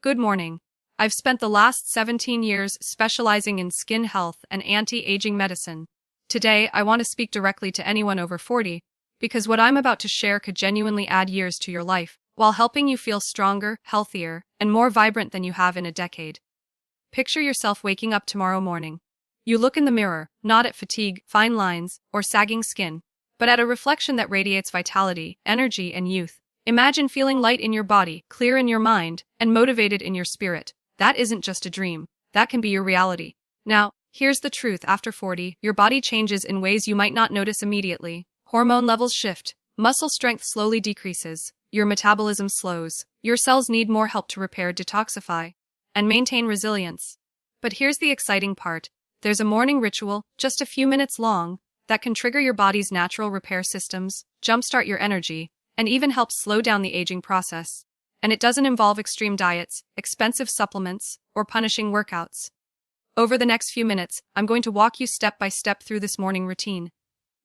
Good morning. I've spent the last 17 years specializing in skin health and anti-aging medicine. Today, I want to speak directly to anyone over 40, because what I'm about to share could genuinely add years to your life, while helping you feel stronger, healthier, and more vibrant than you have in a decade. Picture yourself waking up tomorrow morning. You look in the mirror, not at fatigue, fine lines, or sagging skin, but at a reflection that radiates vitality, energy, and youth. Imagine feeling light in your body, clear in your mind, and motivated in your spirit. That isn't just a dream. That can be your reality. Now, here's the truth. After 40, your body changes in ways you might not notice immediately. Hormone levels shift. Muscle strength slowly decreases. Your metabolism slows. Your cells need more help to repair, detoxify, and maintain resilience. But here's the exciting part. There's a morning ritual, just a few minutes long, that can trigger your body's natural repair systems, jumpstart your energy, and even help slow down the aging process. And it doesn't involve extreme diets, expensive supplements, or punishing workouts. Over the next few minutes, I'm going to walk you step by step through this morning routine.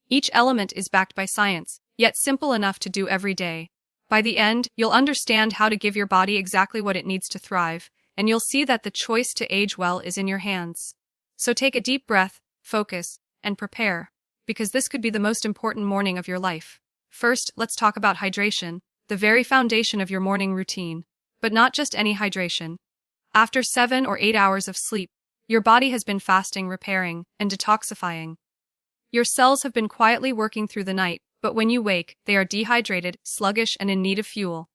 Each element is backed by science, yet simple enough to do every day. By the end, you'll understand how to give your body exactly what it needs to thrive, and you'll see that the choice to age well is in your hands. So take a deep breath, focus, and prepare, because this could be the most important morning of your life. First, let's talk about hydration, the very foundation of your morning routine. But not just any hydration. After 7 or 8 hours of sleep, your body has been fasting, repairing, and detoxifying. Your cells have been quietly working through the night, but when you wake, they are dehydrated, sluggish, and in need of fuel.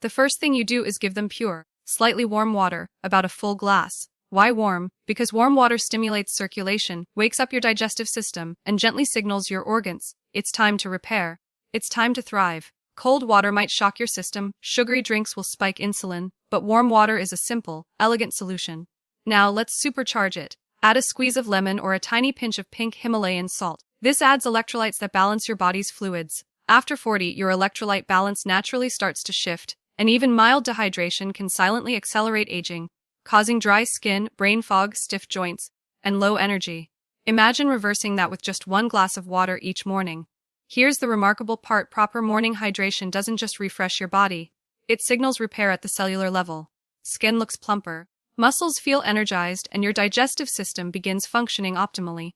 The first thing you do is give them pure, slightly warm water, about a full glass. Why warm? Because warm water stimulates circulation, wakes up your digestive system, and gently signals your organs. It's time to repair. It's time to thrive. Cold water might shock your system, sugary drinks will spike insulin, but warm water is a simple, elegant solution. Now let's supercharge it. Add a squeeze of lemon or a tiny pinch of pink Himalayan salt. This adds electrolytes that balance your body's fluids. After 40, your electrolyte balance naturally starts to shift, and even mild dehydration can silently accelerate aging, causing dry skin, brain fog, stiff joints, and low energy. Imagine reversing that with just 1 glass of water each morning. Here's the remarkable part: proper morning hydration doesn't just refresh your body, it signals repair at the cellular level. Skin looks plumper, muscles feel energized, and your digestive system begins functioning optimally.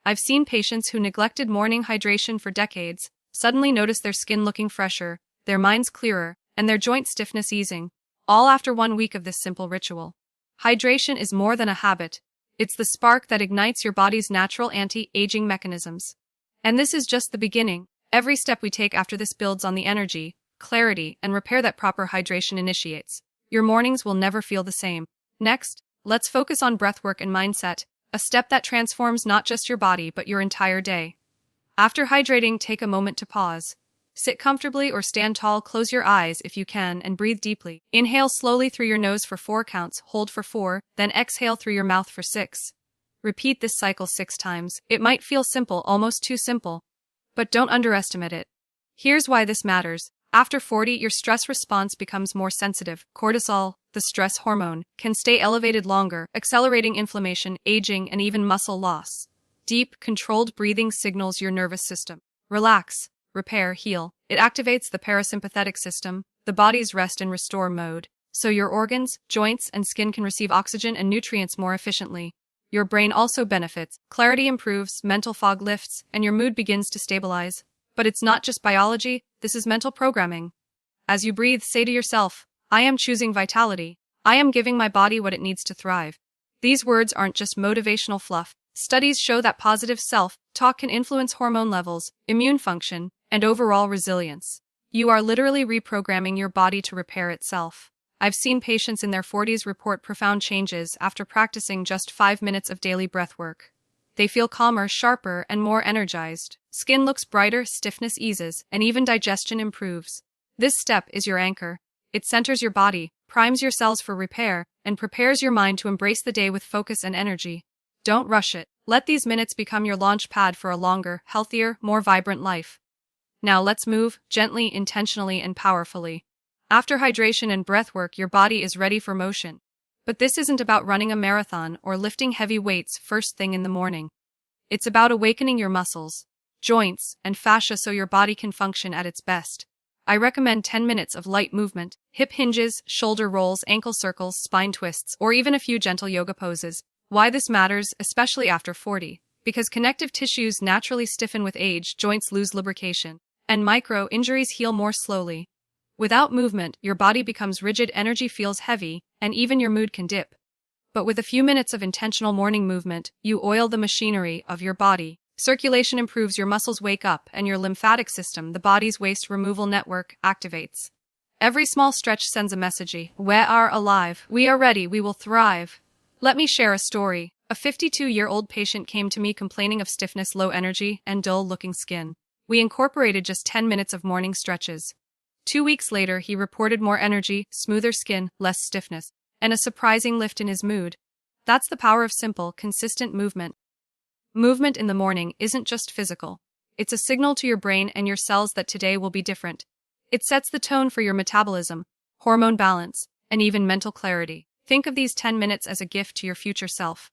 I've seen patients who neglected morning hydration for decades suddenly notice their skin looking fresher, their minds clearer, and their joint stiffness easing, all after 1 week of this simple ritual. Hydration is more than a habit. It's the spark that ignites your body's natural anti-aging mechanisms. And this is just the beginning. Every step we take after this builds on the energy, clarity, and repair that proper hydration initiates. Your mornings will never feel the same. Next, let's focus on breathwork and mindset, a step that transforms not just your body but your entire day. After hydrating, take a moment to pause. Sit comfortably or stand tall, close your eyes if you can, and breathe deeply. Inhale slowly through your nose for 4 counts, hold for 4, then exhale through your mouth for 6. Repeat this cycle 6 times. It might feel simple, almost too simple, but don't underestimate it. Here's why this matters. After 40, your stress response becomes more sensitive. Cortisol, the stress hormone, can stay elevated longer, accelerating inflammation, aging, and even muscle loss. Deep, controlled breathing signals your nervous system. Relax, repair, heal. It activates the parasympathetic system, the body's rest and restore mode, so your organs, joints, and skin can receive oxygen and nutrients more efficiently. Your brain also benefits. Clarity improves, mental fog lifts, and your mood begins to stabilize. But it's not just biology, this is mental programming. As you breathe, say to yourself, I am choosing vitality. I am giving my body what it needs to thrive. These words aren't just motivational fluff. Studies show that positive self-talk can influence hormone levels, immune function, and overall resilience. You are literally reprogramming your body to repair itself. I've seen patients in their 40s report profound changes after practicing just 5 minutes of daily breathwork. They feel calmer, sharper, and more energized. Skin looks brighter, stiffness eases, and even digestion improves. This step is your anchor. It centers your body, primes your cells for repair, and prepares your mind to embrace the day with focus and energy. Don't rush it. Let these minutes become your launch pad for a longer, healthier, more vibrant life. Now let's move, gently, intentionally, and powerfully. After hydration and breathwork, your body is ready for motion. But this isn't about running a marathon or lifting heavy weights first thing in the morning. It's about awakening your muscles, joints, and fascia so your body can function at its best. I recommend 10 minutes of light movement, hip hinges, shoulder rolls, ankle circles, spine twists, or even a few gentle yoga poses. Why this matters, especially after 40. Because connective tissues naturally stiffen with age, joints lose lubrication, and micro-injuries heal more slowly. Without movement, your body becomes rigid, energy feels heavy, and even your mood can dip. But with a few minutes of intentional morning movement, you oil the machinery of your body. Circulation improves, your muscles wake up, and your lymphatic system, the body's waste removal network, activates. Every small stretch sends a message: we are alive, we are ready, we will thrive. Let me share a story. A 52-year-old patient came to me complaining of stiffness, low energy, and dull-looking skin. We incorporated just 10 minutes of morning stretches. 2 weeks later, he reported more energy, smoother skin, less stiffness, and a surprising lift in his mood. That's the power of simple, consistent movement. Movement in the morning isn't just physical. It's a signal to your brain and your cells that today will be different. It sets the tone for your metabolism, hormone balance, and even mental clarity. Think of these 10 minutes as a gift to your future self.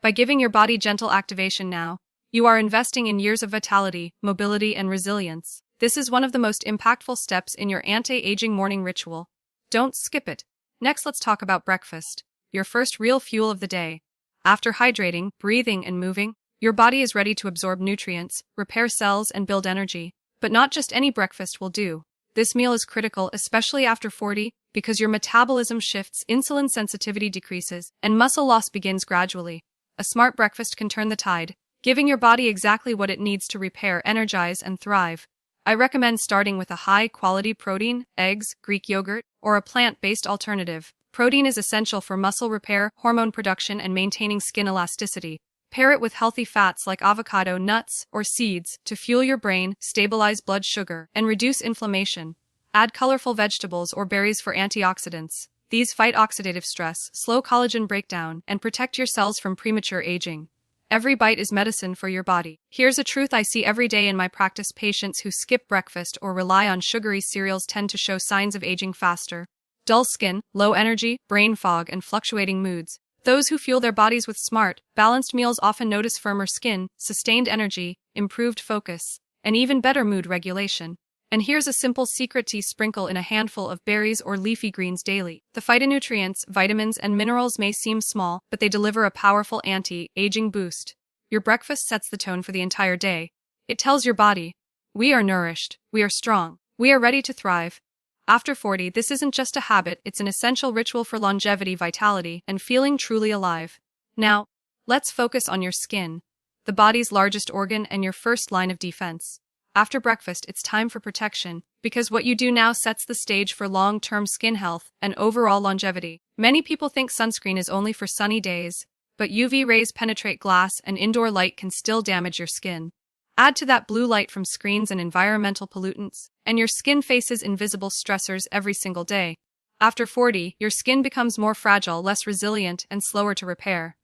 By giving your body gentle activation now, you are investing in years of vitality, mobility, and resilience. This is one of the most impactful steps in your anti-aging morning ritual. Don't skip it. Next, let's talk about breakfast, your first real fuel of the day. After hydrating, breathing, and moving, your body is ready to absorb nutrients, repair cells, and build energy. But not just any breakfast will do. This meal is critical, especially after 40, because your metabolism shifts, insulin sensitivity decreases, and muscle loss begins gradually. A smart breakfast can turn the tide, giving your body exactly what it needs to repair, energize, and thrive. I recommend starting with a high-quality protein, eggs, Greek yogurt, or a plant-based alternative. Protein is essential for muscle repair, hormone production, and maintaining skin elasticity. Pair it with healthy fats like avocado, nuts, or seeds to fuel your brain, stabilize blood sugar, and reduce inflammation. Add colorful vegetables or berries for antioxidants. These fight oxidative stress, slow collagen breakdown, and protect your cells from premature aging. Every bite is medicine for your body. Here's a truth I see every day in my practice: patients who skip breakfast or rely on sugary cereals tend to show signs of aging faster. Dull skin, low energy, brain fog, and fluctuating moods. Those who fuel their bodies with smart, balanced meals often notice firmer skin, sustained energy, improved focus, and even better mood regulation. And here's a simple secret to sprinkle in a handful of berries or leafy greens daily. The phytonutrients, vitamins, and minerals may seem small, but they deliver a powerful anti-aging boost. Your breakfast sets the tone for the entire day. It tells your body, we are nourished, we are strong, we are ready to thrive. After 40, this isn't just a habit, it's an essential ritual for longevity, vitality, and feeling truly alive. Now, let's focus on your skin, the body's largest organ and your first line of defense. After breakfast, it's time for protection, because what you do now sets the stage for long-term skin health and overall longevity. Many people think sunscreen is only for sunny days, but UV rays penetrate glass and indoor light can still damage your skin. Add to that blue light from screens and environmental pollutants, and your skin faces invisible stressors every single day. After 40, your skin becomes more fragile, less resilient, and slower to repair.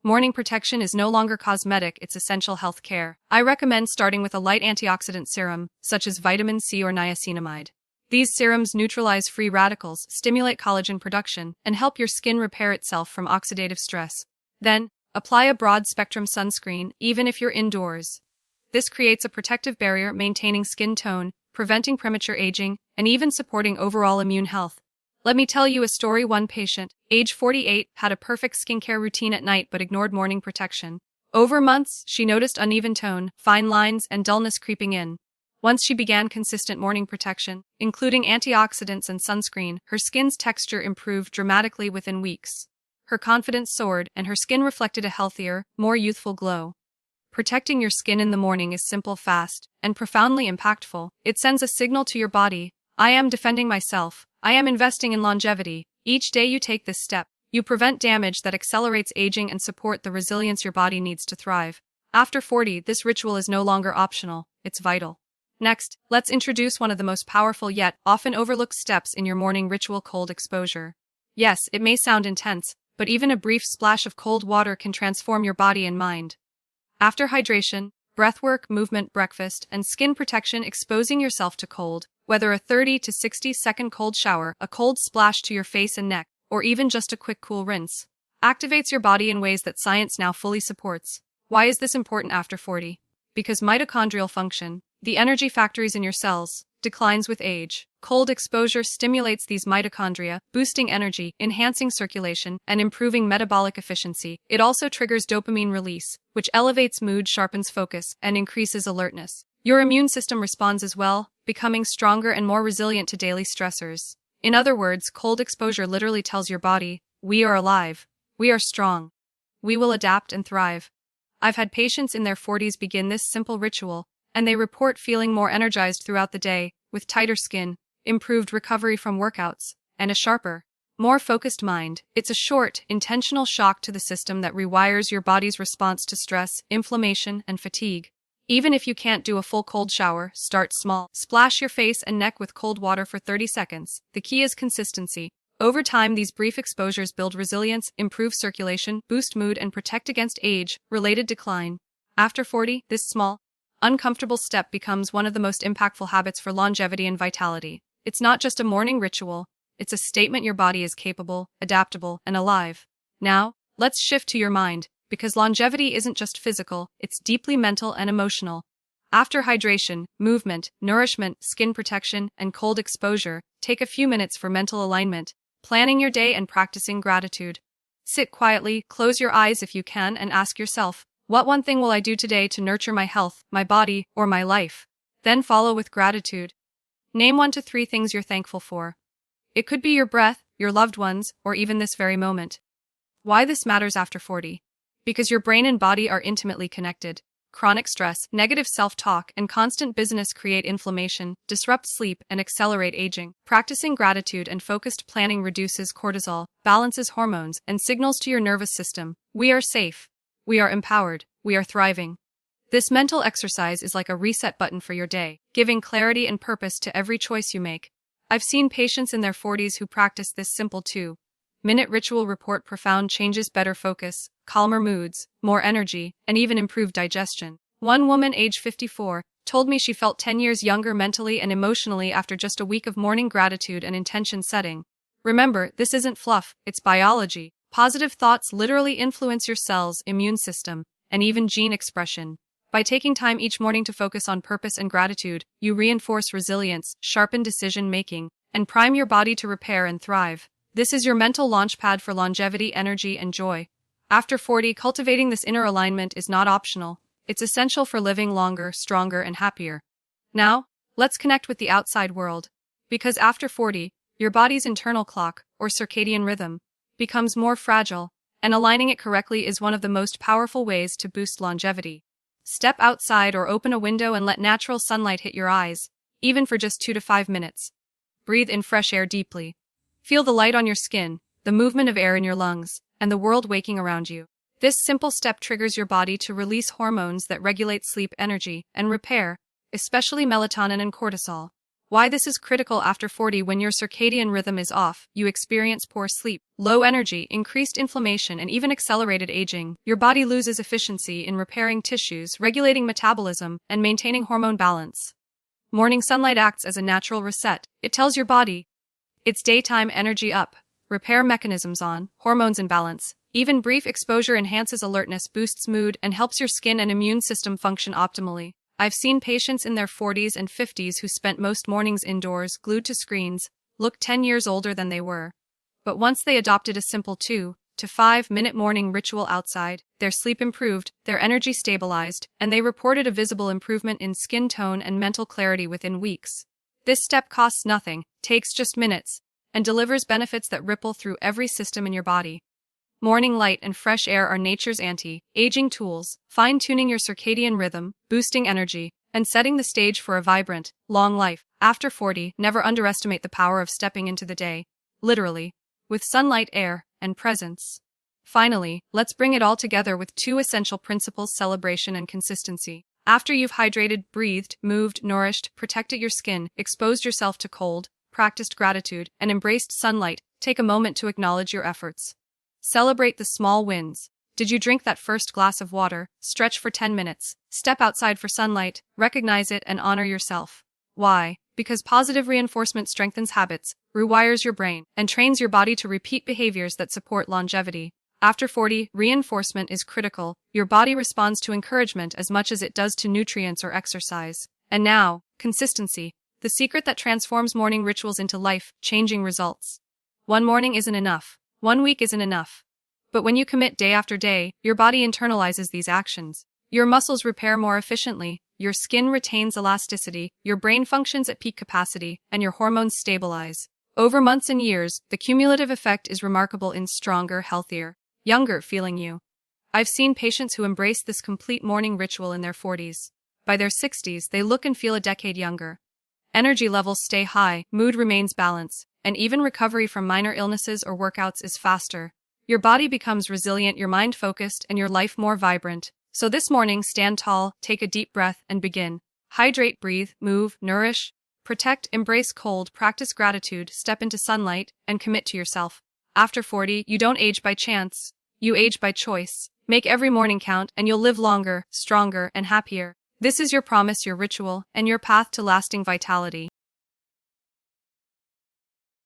Morning protection is no longer cosmetic, it's essential health care. I recommend starting with a light antioxidant serum, such as vitamin C or niacinamide. These serums neutralize free radicals, stimulate collagen production, and help your skin repair itself from oxidative stress. Then, apply a broad-spectrum sunscreen, even if you're indoors. This creates a protective barrier, maintaining skin tone, preventing premature aging, and even supporting overall immune health. Let me tell you a story. One patient, age 48, had a perfect skincare routine at night but ignored morning protection. Over months, she noticed uneven tone, fine lines, and dullness creeping in. Once she began consistent morning protection, including antioxidants and sunscreen, her skin's texture improved dramatically within weeks. Her confidence soared, and her skin reflected a healthier, more youthful glow. Protecting your skin in the morning is simple, fast, and profoundly impactful. It sends a signal to your body: I am defending myself. I am investing in longevity. Each day you take this step, you prevent damage that accelerates aging and support the resilience your body needs to thrive. After 40, this ritual is no longer optional, it's vital. Next, let's introduce one of the most powerful yet often overlooked steps in your morning ritual: cold exposure. Yes, it may sound intense, but even a brief splash of cold water can transform your body and mind. After hydration, breathwork, movement, breakfast, and skin protection, exposing yourself to cold, whether a 30 to 60-second cold shower, a cold splash to your face and neck, or even just a quick cool rinse, activates your body in ways that science now fully supports. Why is this important after 40? Because mitochondrial function, the energy factories in your cells, declines with age. Cold exposure stimulates these mitochondria, boosting energy, enhancing circulation, and improving metabolic efficiency. It also triggers dopamine release, which elevates mood, sharpens focus, and increases alertness. Your immune system responds as well, becoming stronger and more resilient to daily stressors. In other words, cold exposure literally tells your body, we are alive, we are strong, we will adapt and thrive. I've had patients in their 40s begin this simple ritual, and they report feeling more energized throughout the day, with tighter skin, improved recovery from workouts, and a sharper, more focused mind. It's a short, intentional shock to the system that rewires your body's response to stress, inflammation, and fatigue. Even if you can't do a full cold shower, start small. Splash your face and neck with cold water for 30 seconds. The key is consistency. Over time, these brief exposures build resilience, improve circulation, boost mood, and protect against age-related decline. After 40, this small, uncomfortable step becomes one of the most impactful habits for longevity and vitality. It's not just a morning ritual, it's a statement your body is capable, adaptable, and alive. Now, let's shift to your mind, because longevity isn't just physical, it's deeply mental and emotional. After hydration, movement, nourishment, skin protection, and cold exposure, take a few minutes for mental alignment, planning your day and practicing gratitude. Sit quietly, close your eyes if you can, and ask yourself, what one thing will I do today to nurture my health, my body, or my life? Then follow with gratitude. Name 1 to 3 things you're thankful for. It could be your breath, your loved ones, or even this very moment. Why this matters after 40? Because your brain and body are intimately connected. Chronic stress, negative self-talk, and constant busyness create inflammation, disrupt sleep, and accelerate aging. Practicing gratitude and focused planning reduces cortisol, balances hormones, and signals to your nervous system. We are safe. We are empowered. We are thriving. This mental exercise is like a reset button for your day, giving clarity and purpose to every choice you make. I've seen patients in their 40s who practice this simple 2-minute ritual report profound changes, better focus, calmer moods, more energy, and even improved digestion. One woman, age 54, told me she felt 10 years younger mentally and emotionally after just a week of morning gratitude and intention setting. Remember, this isn't fluff, it's biology. Positive thoughts literally influence your cells, immune system, and even gene expression. By taking time each morning to focus on purpose and gratitude, you reinforce resilience, sharpen decision-making, and prime your body to repair and thrive. This is your mental launchpad for longevity, energy, and joy. After 40, cultivating this inner alignment is not optional. It's essential for living longer, stronger, and happier. Now, let's connect with the outside world. Because after 40, your body's internal clock, or circadian rhythm, becomes more fragile, and aligning it correctly is one of the most powerful ways to boost longevity. Step outside or open a window and let natural sunlight hit your eyes, even for just 2 to 5 minutes. Breathe in fresh air deeply. Feel the light on your skin, the movement of air in your lungs, and the world waking around you. This simple step triggers your body to release hormones that regulate sleep, energy, and repair, especially melatonin and cortisol. Why this is critical after 40: when your circadian rhythm is off, you experience poor sleep, low energy, increased inflammation, and even accelerated aging. Your body loses efficiency in repairing tissues, regulating metabolism, and maintaining hormone balance. Morning sunlight acts as a natural reset. It tells your body, it's daytime, energy up, repair mechanisms on, hormones in balance. Even brief exposure enhances alertness, boosts mood, and helps your skin and immune system function optimally. I've seen patients in their 40s and 50s who spent most mornings indoors, glued to screens, look 10 years older than they were. But once they adopted a simple 2 to 5 minute morning ritual outside, their sleep improved, their energy stabilized, and they reported a visible improvement in skin tone and mental clarity within weeks. This step costs nothing, takes just minutes, and delivers benefits that ripple through every system in your body. Morning light and fresh air are nature's anti-aging tools, fine-tuning your circadian rhythm, boosting energy, and setting the stage for a vibrant, long life. After 40, never underestimate the power of stepping into the day, literally, with sunlight, air, and presence. Finally, let's bring it all together with 2 essential principles: celebration and consistency. After you've hydrated, breathed, moved, nourished, protected your skin, exposed yourself to cold, practiced gratitude, and embraced sunlight, take a moment to acknowledge your efforts. Celebrate the small wins. Did you drink that first glass of water? Stretch for 10 minutes. Step outside for sunlight. Recognize it and honor yourself. Why? Because positive reinforcement strengthens habits, rewires your brain, and trains your body to repeat behaviors that support longevity. After 40, reinforcement is critical. Your body responds to encouragement as much as it does to nutrients or exercise. And now, consistency. The secret that transforms morning rituals into life-changing results. One morning isn't enough. 1 week isn't enough. But when you commit day after day, your body internalizes these actions. Your muscles repair more efficiently, your skin retains elasticity, your brain functions at peak capacity, and your hormones stabilize. Over months and years, the cumulative effect is remarkable in stronger, healthier, younger feeling you. I've seen patients who embrace this complete morning ritual in their 40s. By their 60s, they look and feel a decade younger. Energy levels stay high, mood remains balanced, and even recovery from minor illnesses or workouts is faster. Your body becomes resilient, your mind focused, and your life more vibrant. So this morning, stand tall, take a deep breath, and begin. Hydrate, breathe, move, nourish, protect, embrace cold, practice gratitude, step into sunlight, and commit to yourself. After 40, you don't age by chance. You age by choice. Make every morning count, and you'll live longer, stronger, and happier. This is your promise, your ritual, and your path to lasting vitality.